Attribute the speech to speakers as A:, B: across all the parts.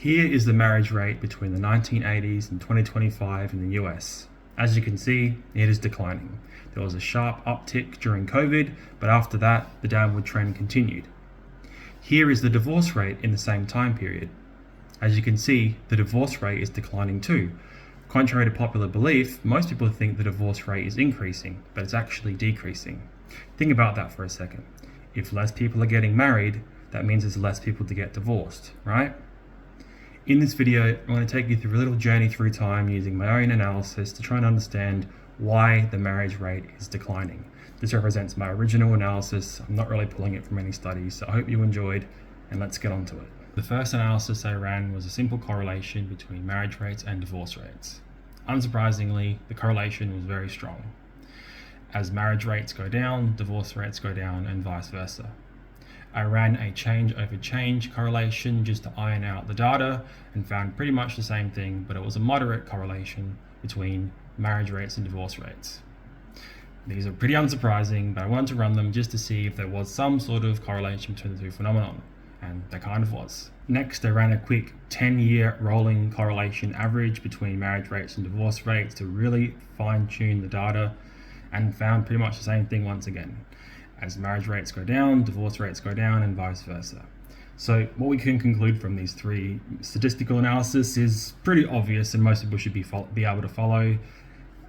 A: Here is the marriage rate between the 1980s and 2025 in the US. As you can see, it is declining. There was a sharp uptick during COVID, but after that, the downward trend continued. Here is the divorce rate in the same time period. As you can see, the divorce rate is declining too. Contrary to popular belief, most people think the divorce rate is increasing, but it's actually decreasing. Think about that for a second. If less people are getting married, that means there's less people to get divorced, right? In this video, I'm going to take you through a little journey through time using my own analysis to try and understand why the marriage rate is declining. This represents my original analysis. I'm not really pulling it from any studies, so I hope you enjoyed, and let's get on to it. The first analysis I ran was a simple correlation between marriage rates and divorce rates. Unsurprisingly, the correlation was very strong. As marriage rates go down, divorce rates go down, and vice versa. I ran a change over change correlation just to iron out the data and found pretty much the same thing, but it was a moderate correlation between marriage rates and divorce rates. These are pretty unsurprising, but I wanted to run them just to see if there was some sort of correlation between the two phenomenon, and there kind of was. Next, I ran a quick 10-year rolling correlation average between marriage rates and divorce rates to really fine-tune the data, and found pretty much the same thing once again. As marriage rates go down, divorce rates go down, and vice versa. So what we can conclude from these three statistical analysis is pretty obvious, and most people should be able to follow.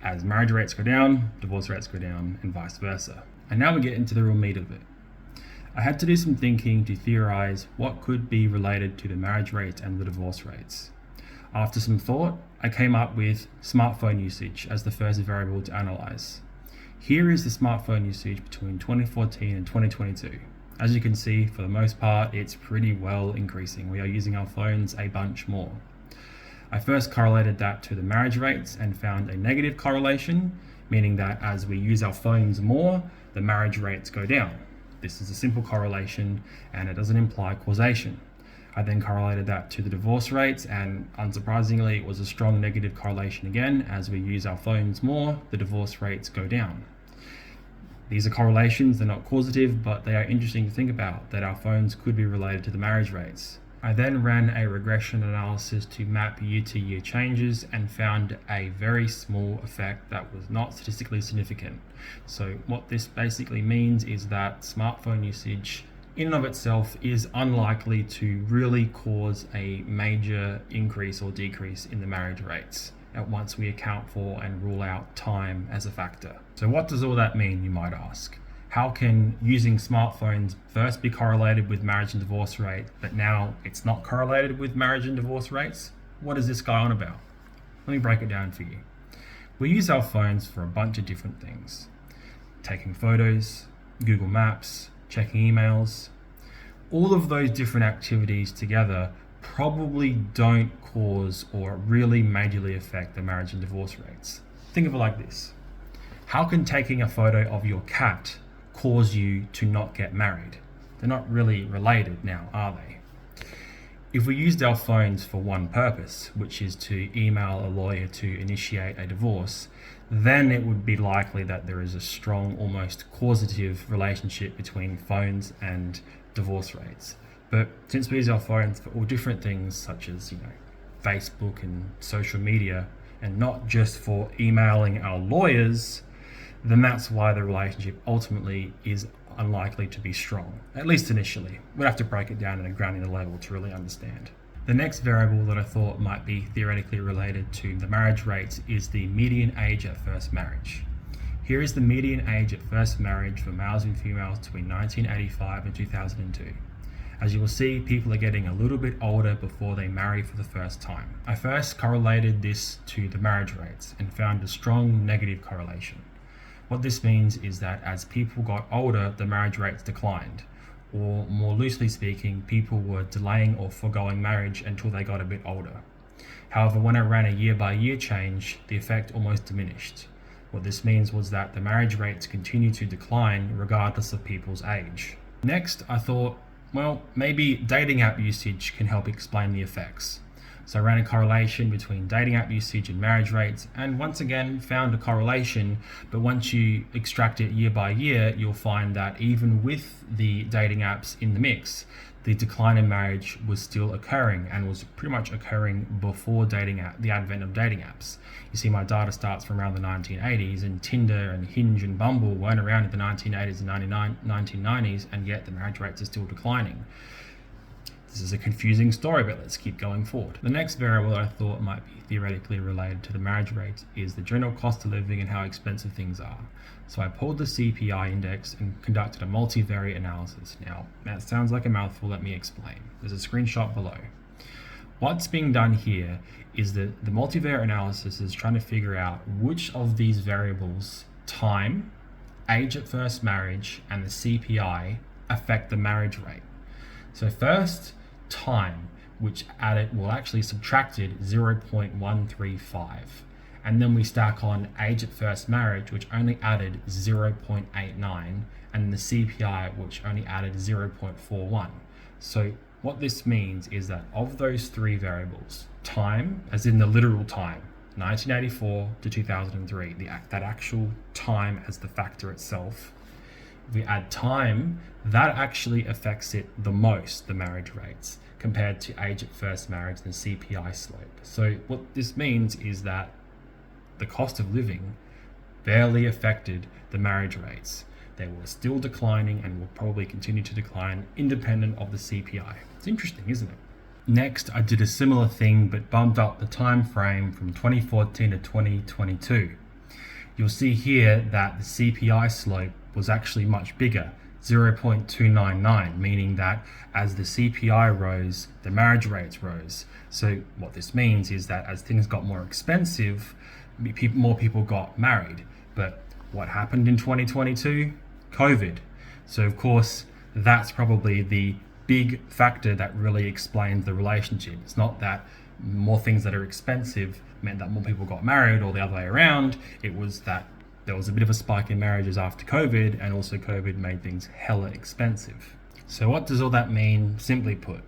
A: As marriage rates go down, divorce rates go down, and vice versa. And now we get into the real meat of it. I had to do some thinking to theorize what could be related to the marriage rates and the divorce rates. After some thought, I came up with smartphone usage as the first variable to analyze. Here is the smartphone usage between 2014 and 2022. As you can see, for the most part, it's pretty well increasing. We are using our phones a bunch more. I first correlated that to the marriage rates and found a negative correlation, meaning that as we use our phones more, the marriage rates go down. This is a simple correlation and it doesn't imply causation. I then correlated that to the divorce rates, and unsurprisingly, it was a strong negative correlation again. As we use our phones more, the divorce rates go down. These are correlations, they're not causative, but they are interesting to think about, that our phones could be related to the marriage rates. I then ran a regression analysis to map year-to-year changes and found a very small effect that was not statistically significant. So what this basically means is that smartphone usage in and of itself is unlikely to really cause a major increase or decrease in the marriage rates once we account for and rule out time as a factor. So what does all that mean, you might ask? How can using smartphones first be correlated with marriage and divorce rate, but now it's not correlated with marriage and divorce rates? What is this guy on about? Let me break it down for you. We use our phones for a bunch of different things. Taking photos, Google Maps, checking emails. All of those different activities together probably don't cause or really majorly affect the marriage and divorce rates. Think of it like this. How can taking a photo of your cat cause you to not get married? They're not really related now, are they? If we used our phones for one purpose, which is to email a lawyer to initiate a divorce, then it would be likely that there is a strong, almost causative relationship between phones and divorce rates. But since we use our phones for all different things, such as Facebook and social media, and not just for emailing our lawyers, then that's why the relationship ultimately is unlikely to be strong, at least initially. We'd have to break it down at a granular level to really understand. The next variable that I thought might be theoretically related to the marriage rates is the median age at first marriage. Here is the median age at first marriage for males and females between 1985 and 2002. As you will see, people are getting a little bit older before they marry for the first time. I first correlated this to the marriage rates and found a strong negative correlation. What this means is that as people got older, the marriage rates declined. Or more loosely speaking, people were delaying or foregoing marriage until they got a bit older. However, when I ran a year-by-year change, the effect almost diminished. What this means was that the marriage rates continue to decline regardless of people's age. Next, I thought, well, maybe dating app usage can help explain the effects. So I ran a correlation between dating app usage and marriage rates, and once again found a correlation. But once you extract it year by year, you'll find that even with the dating apps in the mix, the decline in marriage was still occurring, and was pretty much occurring before the advent of dating apps. You see, my data starts from around the 1980s, and Tinder and Hinge and Bumble weren't around in the 1980s and 1990s, and yet the marriage rates are still declining. This is a confusing story, but let's keep going forward. The next variable I thought might be theoretically related to the marriage rate is the general cost of living and how expensive things are. So I pulled the CPI index and conducted a multivariate analysis. Now, that sounds like a mouthful, let me explain. There's a screenshot below. What's being done here is that the multivariate analysis is trying to figure out which of these variables, time, age at first marriage, and the CPI, affect the marriage rate. So first, time, which actually subtracted 0.135. And then we stack on age at first marriage, which only added 0.89, and the CPI, which only added 0.41. So what this means is that of those three variables, time, as in the literal time, 1984 to 2003, that actual time as the factor itself, if we add time, that actually affects it the most, the marriage rates, compared to age at first marriage and the CPI slope. So what this means is that the cost of living barely affected the marriage rates. They were still declining and will probably continue to decline independent of the CPI. It's interesting, isn't it? Next, I did a similar thing but bumped up the time frame from 2014 to 2022. You'll see here that the CPI slope was actually much bigger, 0.299, meaning that as the CPI rose, the marriage rates rose. So what this means is that as things got more expensive, more people got married. But what happened in 2022? COVID. So of course, that's probably the big factor that really explains the relationship. It's not that more things that are expensive meant that more people got married or the other way around. It was that there was a bit of a spike in marriages after COVID, and also COVID made things hella expensive. So what does all that mean, simply put?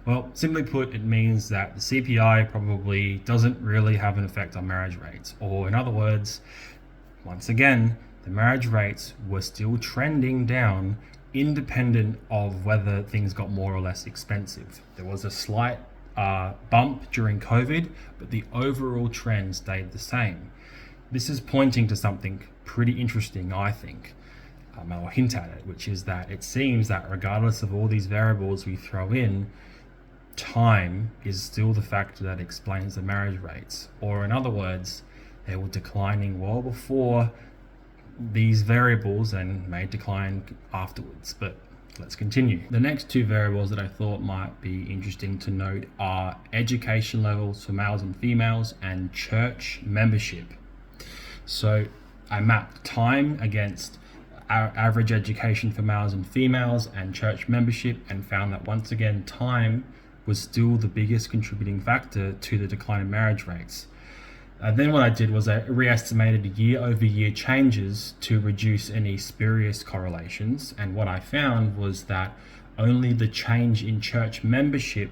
A: Well, simply put, it means that the CPI probably doesn't really have an effect on marriage rates. Or in other words, once again, the marriage rates were still trending down independent of whether things got more or less expensive. There was a slight bump during COVID, but the overall trend stayed the same. This is pointing to something pretty interesting, I think. I'll hint at it, which is that it seems that regardless of all these variables we throw in, time is still the factor that explains the marriage rates. Or in other words, they were declining well before these variables and may decline afterwards. But let's continue. The next two variables that I thought might be interesting to note are education levels for males and females and church membership. So I mapped time against our average education for males and females and church membership, and found that once again time was still the biggest contributing factor to the decline in marriage rates. Then what I did was I re-estimated year-over-year changes to reduce any spurious correlations, and what I found was that only the change in church membership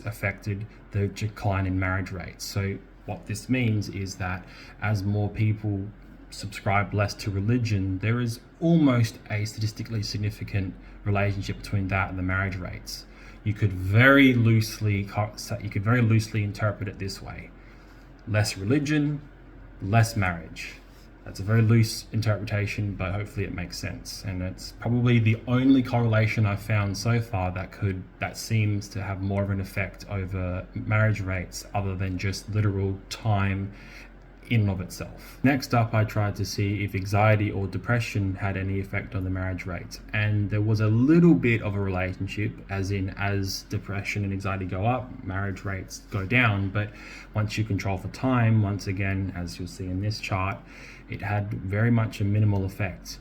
A: affected the decline in marriage rates. So what this means is that as more people subscribe less to religion, there is almost a statistically significant relationship between that and the marriage rates. You could very loosely interpret it this way: less religion, less marriage. That's a very loose interpretation, but hopefully it makes sense. And it's probably the only correlation I've found so far that seems to have more of an effect over marriage rates other than just literal time in and of itself. Next up, I tried to see if anxiety or depression had any effect on the marriage rate. And there was a little bit of a relationship, as depression and anxiety go up, marriage rates go down. But once you control for time, once again, as you'll see in this chart, it had very much a minimal effect.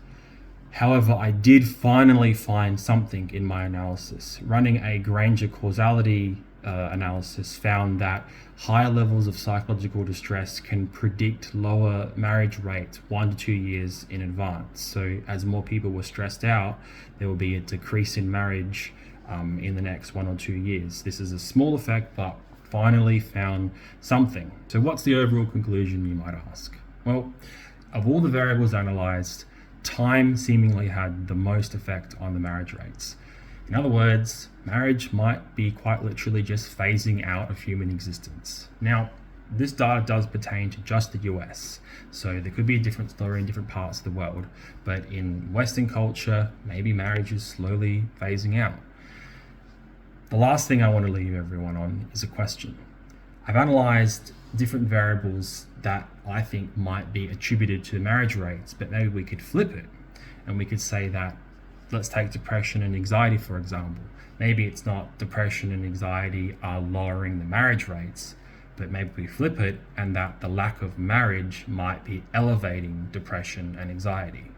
A: However, I did finally find something in my analysis. Running a Granger causality analysis found that higher levels of psychological distress can predict lower marriage rates 1 to 2 years in advance. So as more people were stressed out, there will be a decrease in marriage in the next 1 or 2 years. This is a small effect, but finally found something. So what's the overall conclusion, you might ask? Well, of all the variables analysed, time seemingly had the most effect on the marriage rates. In other words, marriage might be quite literally just phasing out of human existence. Now, this data does pertain to just the US, so there could be a different story in different parts of the world, but in Western culture, maybe marriage is slowly phasing out. The last thing I want to leave everyone on is a question. I've analysed different variables that I think might be attributed to marriage rates, but maybe we could flip it and we could say that, let's take depression and anxiety for example. Maybe it's not depression and anxiety are lowering the marriage rates, but maybe we flip it and that the lack of marriage might be elevating depression and anxiety.